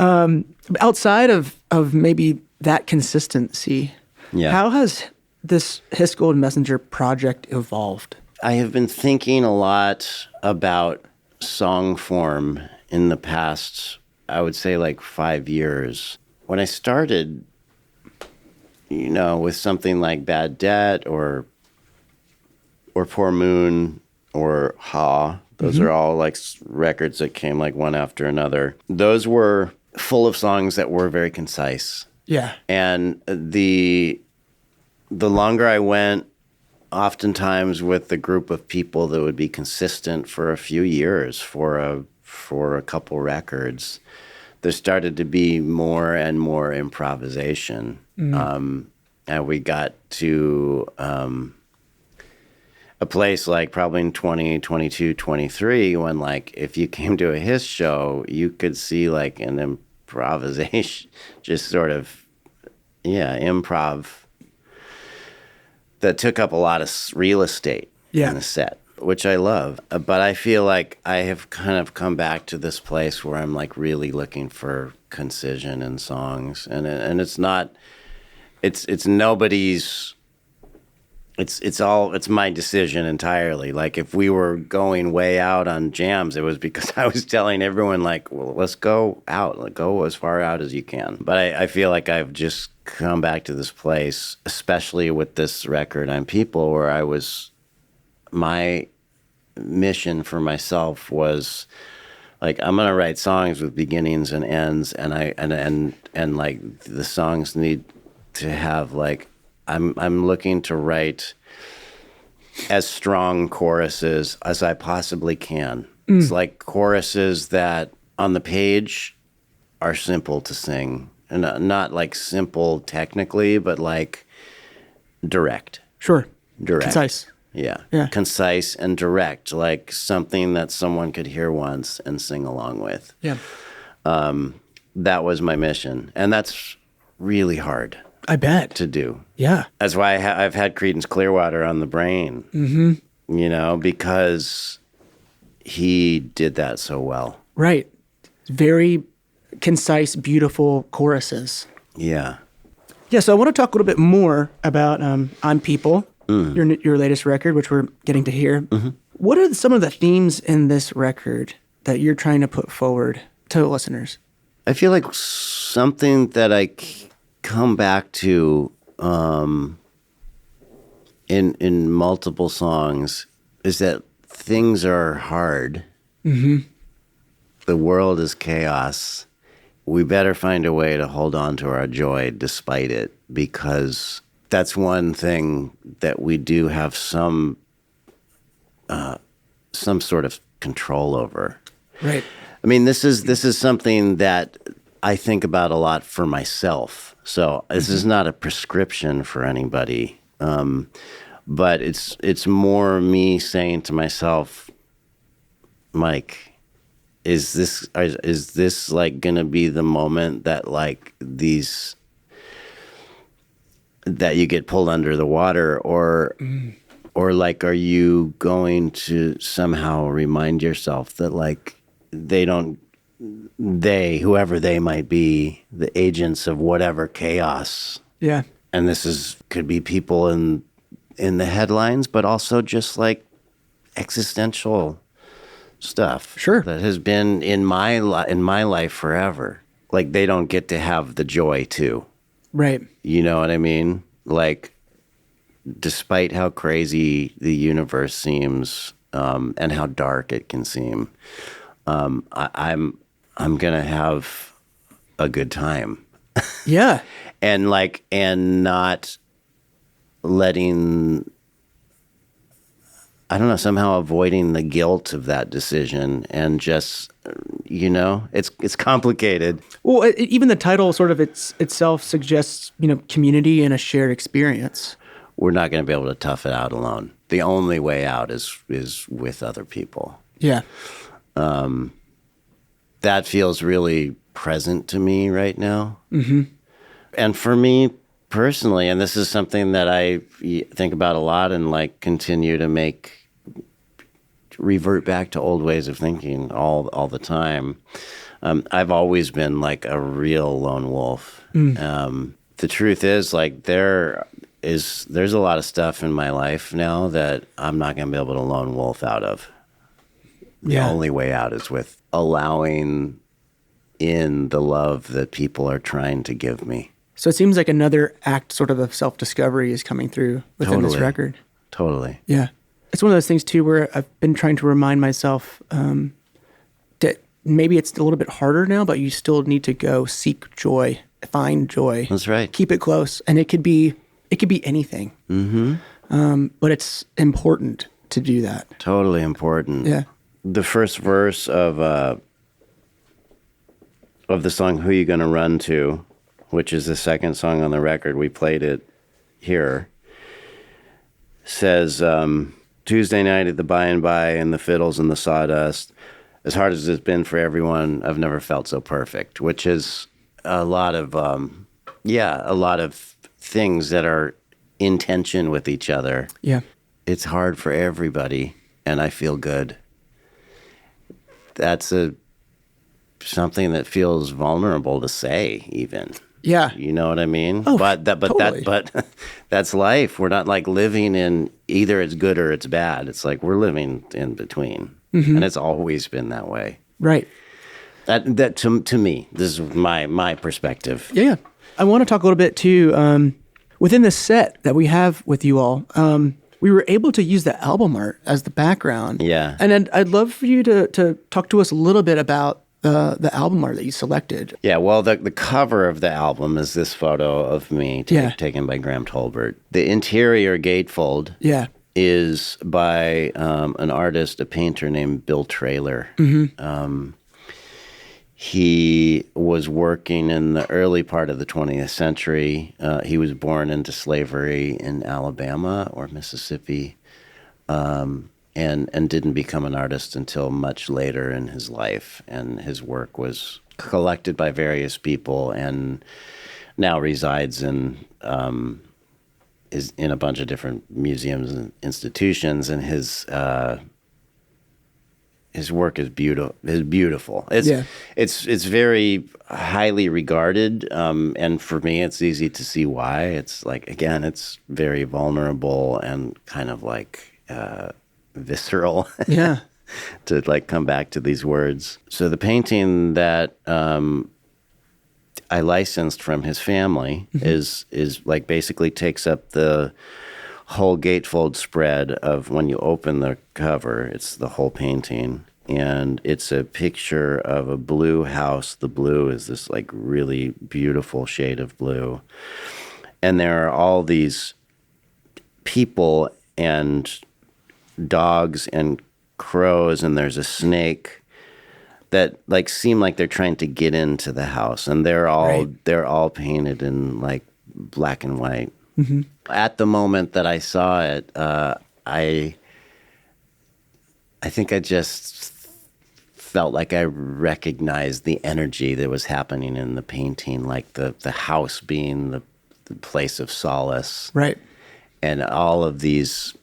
Outside of maybe that consistency, how has this Hiss Golden Messenger project evolved? I have been thinking a lot about song form in the past, I would say like 5 years. When I started, you know, with something like Bad Debt or Poor Moon or Ha, those are all like records that came like one after another. Those were full of songs that were very concise. Yeah. And the longer I went, oftentimes with the group of people that would be consistent for a few years, for a couple records, there started to be more and more improvisation. And we got to a place like probably in 2022, 23, when like if you came to a Hiss show, you could see like an improvisation, just sort of, improv that took up a lot of real estate in the set, which I love. But I feel like I have kind of come back to this place where I'm like really looking for concision in songs, and it's not, it's nobody's. It's my decision entirely. Like if we were going way out on jams, it was because I was telling everyone like, well, let's go out, like go as far out as you can. But I feel like I've just come back to this place, especially with this record on People, where my mission for myself was like, I'm gonna write songs with beginnings and ends, and like the songs need to have like, I'm looking to write as strong choruses as I possibly can. It's like choruses that on the page are simple to sing, and not like simple technically, but like direct. Sure. Direct. Concise. Yeah. Yeah. Concise and direct, like something that someone could hear once and sing along with. Yeah. That was my mission, and that's really hard. I bet. To do. Yeah. That's why I've had Creedence Clearwater on the brain, you know, because he did that so well. Right. Very concise, beautiful choruses. Yeah. Yeah, so I want to talk a little bit more about On People, your latest record, which we're getting to hear. What are some of the themes in this record that you're trying to put forward to listeners? I feel like something that I come back to in multiple songs is that things are hard. The world is chaos. We better find a way to hold on to our joy despite it, because that's one thing that we do have some sort of control over. Right. I mean, this is something that I think about a lot for myself. So this is not a prescription for anybody, but it's more me saying to myself, Mike, is this like gonna be the moment that like these that you get pulled under the water, or like are you going to somehow remind yourself that like whoever they might be, the agents of whatever chaos. Yeah. And this could be people in the headlines, but also just like existential stuff. Sure. That has been in my life forever. Like they don't get to have the joy too. Right. You know what I mean? Like, despite how crazy the universe seems, and how dark it can seem, I'm gonna have a good time. Yeah. and not letting, I don't know, somehow avoiding the guilt of that decision, and just, it's complicated. Well, even the title sort of itself suggests, community and a shared experience. We're not going to be able to tough it out alone. The only way out is with other people. Yeah. That feels really present to me right now. Mm-hmm. And for me personally, and this is something that I think about a lot and like continue to revert back to old ways of thinking all the time. I've always been like a real lone wolf. The truth is, like, there's a lot of stuff in my life now that I'm not going to be able to lone wolf out of. The only way out is with allowing in the love that people are trying to give me. So it seems like another act sort of self-discovery is coming through within this record. Totally. Yeah. It's one of those things, too, where I've been trying to remind myself that maybe it's a little bit harder now, but you still need to go seek joy, find joy. That's right. Keep it close. And it could be anything. Mm-hmm. But it's important to do that. Totally important. Yeah. The first verse of the song "Who You Gonna Run To," which is the second song on the record, we played it here, says, Tuesday night at the by and by and the fiddles and the sawdust, as hard as it's been for everyone, I've never felt so perfect, which is a lot of things that are in tension with each other. Yeah. It's hard for everybody, and I feel good. That's something that feels vulnerable to say, even. Yeah. You know what I mean? Oh, but totally. that's life. We're not like living in either it's good or it's bad. It's like we're living in between, and it's always been that way. Right. That to me, this is my perspective. Yeah. I want to talk a little bit too. Within the set that we have with you all, we were able to use the album art as the background. Yeah. And I'd love for you to talk to us a little bit about the album art that you selected. Yeah, well, the cover of the album is this photo of me taken by Graham Tolbert. The interior gatefold is by an artist, a painter named Bill Traylor. Mm-hmm. He was working in the early part of the 20th century. He was born into slavery in Alabama or Mississippi, and didn't become an artist until much later in his life. And his work was collected by various people and now resides is in a bunch of different museums and institutions. And his work is beautiful. It's very highly regarded, and for me, it's easy to see why. It's like, again, it's very vulnerable and kind of like visceral. Yeah. To like come back to these words. So the painting that I licensed from his family is like basically takes up the whole gatefold spread of when you open the cover. It's the whole painting, and it's a picture of a blue house. The blue is this like really beautiful shade of blue, and there are all these people and dogs and crows, and there's a snake that like seem like they're trying to get into the house, and they're all painted in like black and white. Mm-hmm. At the moment that I saw it, I think I just felt like I recognized the energy that was happening in the painting, like the house being the place of solace, right? And all of these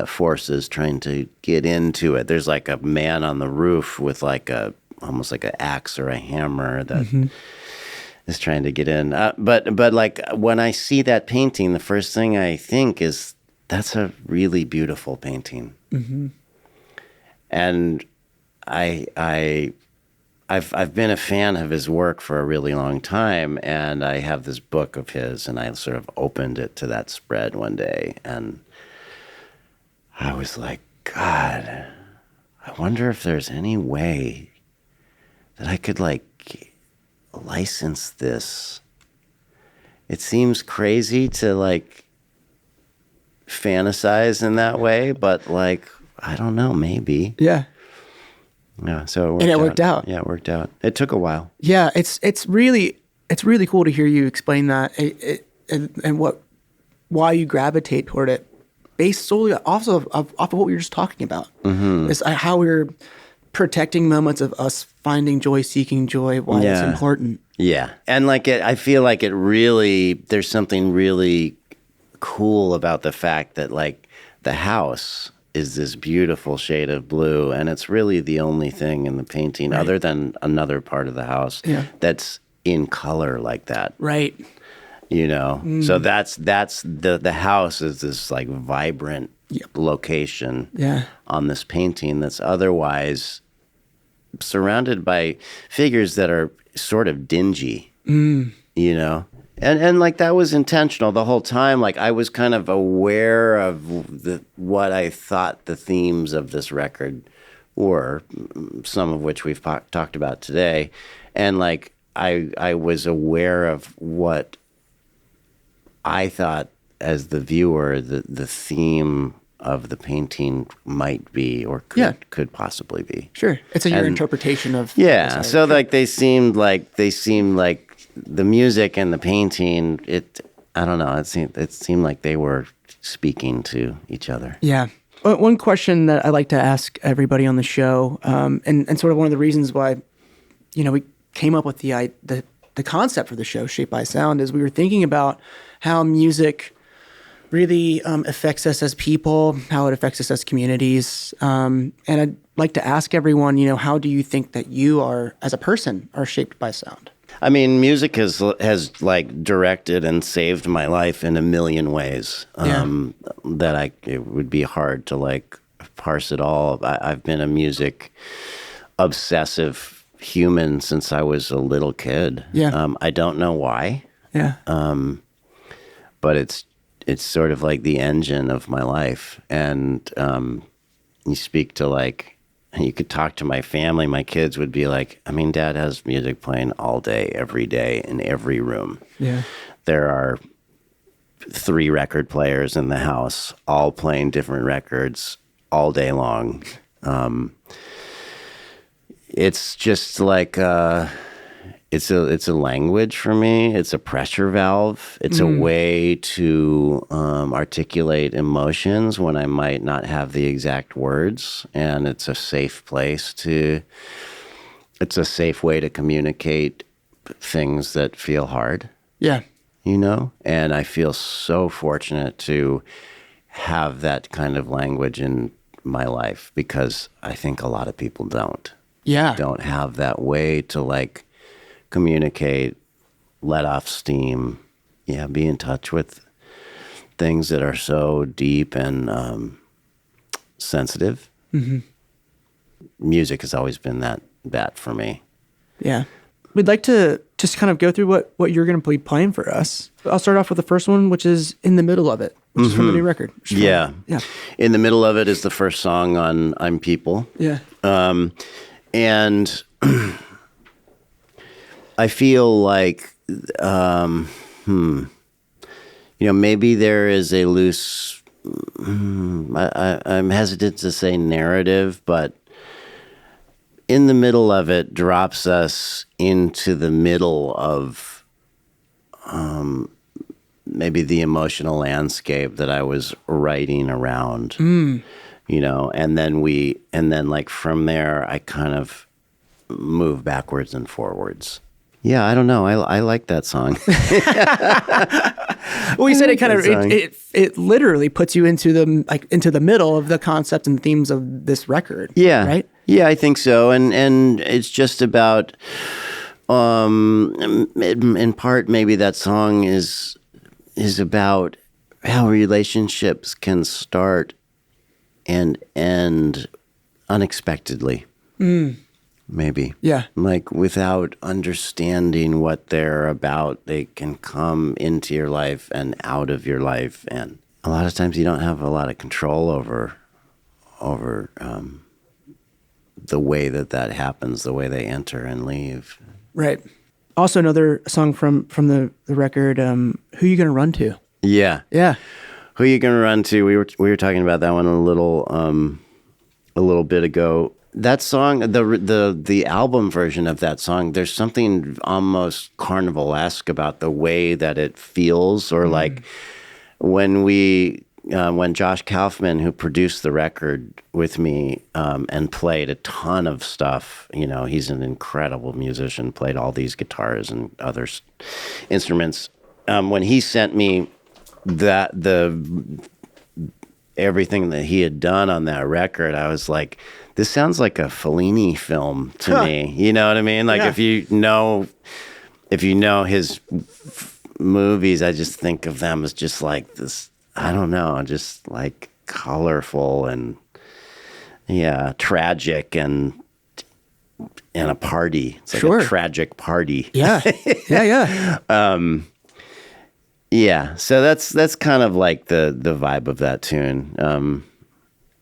forces trying to get into it. There's like a man on the roof with like almost like an axe or a hammer that is trying to get in. But like when I see that painting, the first thing I think is that's a really beautiful painting. Mm-hmm. And I've been a fan of his work for a really long time, and I have this book of his, and I sort of opened it to that spread one day, and I was like, God, I wonder if there's any way that I could like license this. It seems crazy to like fantasize in that way, but like, I don't know, maybe. Yeah. Yeah, so it worked out. Yeah, it worked out. It took a while. Yeah, it's really cool to hear you explain that and why you gravitate toward it, based solely also off of what we were just talking about. Mm-hmm. It's how we're protecting moments of us finding joy, seeking joy, why it's important. Yeah, and like I feel like it really, there's something really cool about the fact that like the house is this beautiful shade of blue, and it's really the only thing in the painting other than another part of the house that's in color like that. Right. So that's the house is this like vibrant location on this painting that's otherwise surrounded by figures that are sort of dingy, And like that was intentional the whole time. Like I was kind of aware of what I thought the themes of this record were, some of which we've talked about today, and like I was aware of what I thought as the viewer the theme of the painting might be or could possibly be. Sure, it's your interpretation of so like they seemed like the music and the painting, I don't know, it seemed like they were speaking to each other. Yeah. One question that I like to ask everybody on the show, and sort of one of the reasons why, we came up with the concept for the show, Shaped by Sound, is we were thinking about how music really affects us as people, how it affects us as communities. And I'd like to ask everyone, how do you think that you are, as a person, are shaped by sound? I mean, music has like directed and saved my life in a million ways. That it would be hard to like parse it all. I've been a music obsessive human since I was a little kid. Yeah. I don't know why. Yeah. But it's sort of like the engine of my life. And you speak to like. You could talk to my family. My kids would be like, I mean, Dad has music playing all day, every day, in every room. Yeah. There are 3 record players in the house, all playing different records all day long. It's just like it's a language for me. It's a pressure valve. It's a way to articulate emotions when I might not have the exact words, and it's a safe place it's a safe way to communicate things that feel hard. Yeah. And I feel so fortunate to have that kind of language in my life, because I think a lot of people don't have that way to like communicate, let off steam, be in touch with things that are so deep and sensitive. Mm-hmm. Music has always been that for me. Yeah. We'd like to just kind of go through what you're going to be playing for us. I'll start off with the first one, which is In the Middle of It, which is from the new record. Yeah. In the Middle of It is the first song on I'm People. Yeah. And I feel like Maybe there is a loose, I'm hesitant to say narrative, but in the middle of it drops us into the middle of maybe the emotional landscape that I was writing around, and then like from there, I kind of move backwards and forwards. Yeah, I don't know. I like that song. Well, you said it kind of it literally puts you into the middle of the concept and themes of this record. Yeah, right. Yeah, I think so. And it's just about, in part, maybe that song is about how relationships can start and end unexpectedly. Maybe. Yeah. Like without understanding what they're about, they can come into your life and out of your life. And a lot of times you don't have a lot of control over the way that happens, the way they enter and leave. Right. Also, another song from the record, Who You Gonna Run To? Yeah. Yeah. Who You Gonna Run To? We were talking about that one a little bit ago. That song, the album version of that song, there's something almost carnivalesque about the way that it feels, or like when Josh Kaufman, who produced the record with me and played a ton of stuff, he's an incredible musician, played all these guitars and other instruments. When he sent me everything that he had done on that record, I was like, this sounds like a Fellini film to me. You know what I mean? Like if you know his movies, I just think of them as just like this, I don't know, just like colorful and tragic and a party. It's like a tragic party. Yeah. Yeah. Yeah. So that's kind of like the vibe of that tune.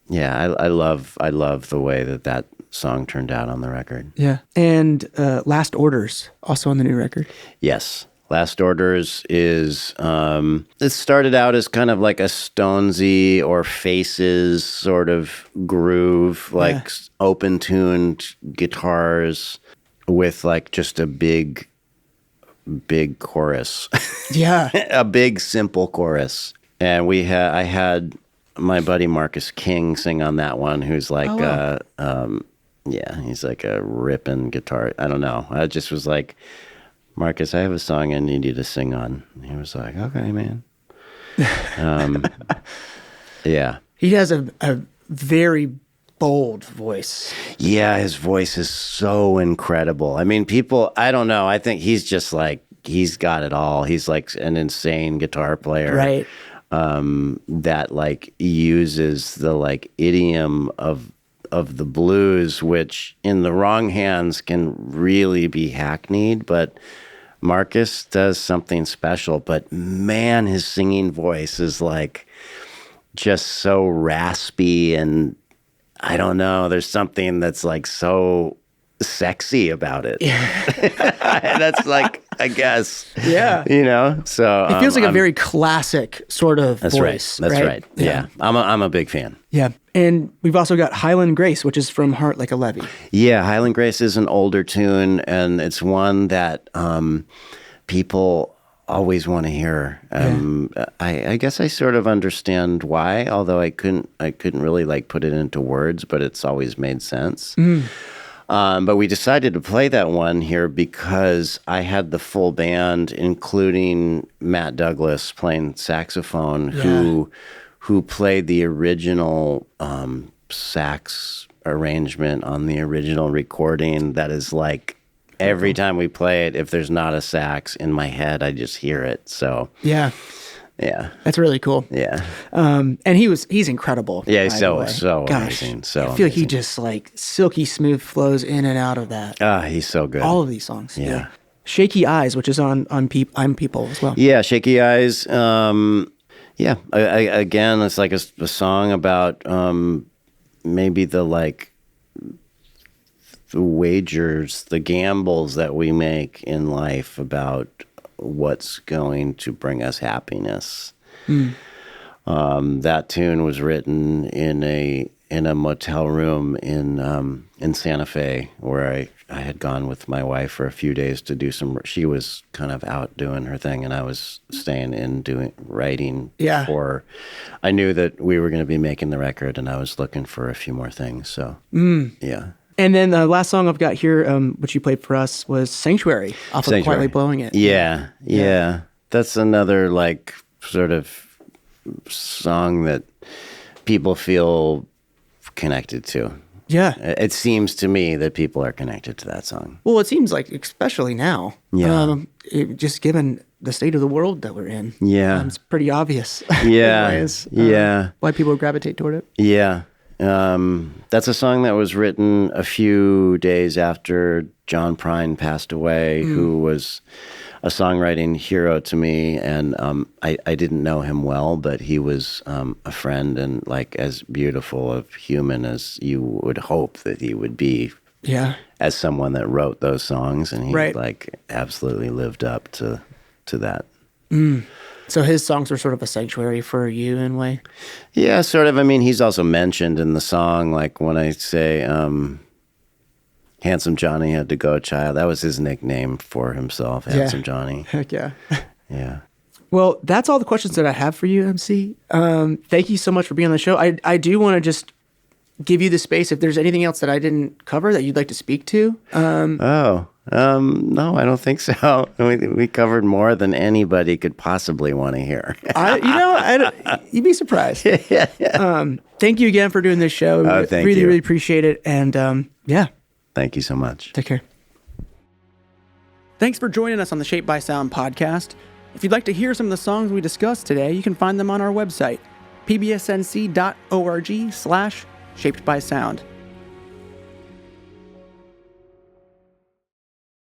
I love the way that song turned out on the record. Yeah. And Last Orders, also on the new record. Yes. Last Orders is, it started out as kind of like a Stonesy or Faces sort of groove, like open-tuned guitars with like just a big chorus. Yeah. A big, simple chorus. And I had my buddy Marcus King sing on that one, who's like, he's like a ripping guitar. I don't know. I just was like, Marcus, I have a song I need you to sing on. And he was like, okay, man. Yeah. He has a very bold voice. Yeah, his voice is so incredible. I mean, I don't know. I think he's just like, he's got it all. He's like an insane guitar player. Right. That like uses the like idiom of the blues, which in the wrong hands can really be hackneyed, but Marcus does something special. But man, his singing voice is like just so raspy, and I don't know, there's something that's like so sexy about it. Yeah. That's like, I guess. Yeah. So it feels like a very classic sort of voice. That's right. Yeah. I'm a big fan. Yeah. And we've also got Highland Grace, which is from Heart Like a Levee. Yeah. Highland Grace is an older tune, and it's one that people always want to hear. I guess I sort of understand why, although I couldn't really like put it into words, but it's always made sense. But we decided to play that one here because I had the full band, including Matt Douglas playing saxophone, who played the original sax arrangement on the original recording. That is like every time we play it, if there's not a sax in my head, I just hear it. So yeah. That's really cool. Yeah. And he's incredible. Yeah, he's so amazing. So I feel like he just like silky smooth flows in and out of that. He's so good. All of these songs. Yeah. Shaky Eyes, which is on I'm People as well. Yeah, Shaky Eyes. Again, it's like a song about maybe the wagers, the gambles that we make in life about what's going to bring us happiness. That tune was written in a motel room in Santa Fe, where I had gone with my wife for a few days to do some. She was kind of out doing her thing, and I was staying in writing. Yeah. I knew that we were going to be making the record, and I was looking for a few more things. So yeah. And then the last song I've got here, which you played for us, was Sanctuary off of Quietly Blowing It. Yeah. That's another like sort of song that people feel connected to. Yeah. It seems to me that people are connected to that song. Well, it seems like, especially now. Yeah. Just given the state of the world that we're in. Yeah. It's pretty obvious. Yeah. Anyways, why people gravitate toward it. Yeah. That's a song that was written a few days after John Prine passed away, who was a songwriting hero to me. And I didn't know him well, but he was a friend and like as beautiful of human as you would hope that he would be. Yeah. As someone that wrote those songs, and he Right. like absolutely lived up to that. So his songs were sort of a sanctuary for you in a way? Yeah, sort of. I mean, he's also mentioned in the song, like when I say Handsome Johnny had to go, child, that was his nickname for himself, Handsome Johnny. Heck yeah. Yeah. Well, that's all the questions that I have for you, MC. Thank you so much for being on the show. I do want to just give you the space if there's anything else that I didn't cover that you'd like to speak to. No, I don't think so. We covered more than anybody could possibly want to hear. You'd be surprised. Yeah. Thank you again for doing this show. Thank really, you. really appreciate it. And yeah, Thank you so much. take care. Thanks for joining us on the Shaped by Sound podcast. If you'd like to hear some of the songs we discussed today, you can find them on our website, pbsnc.org/shapedbysound.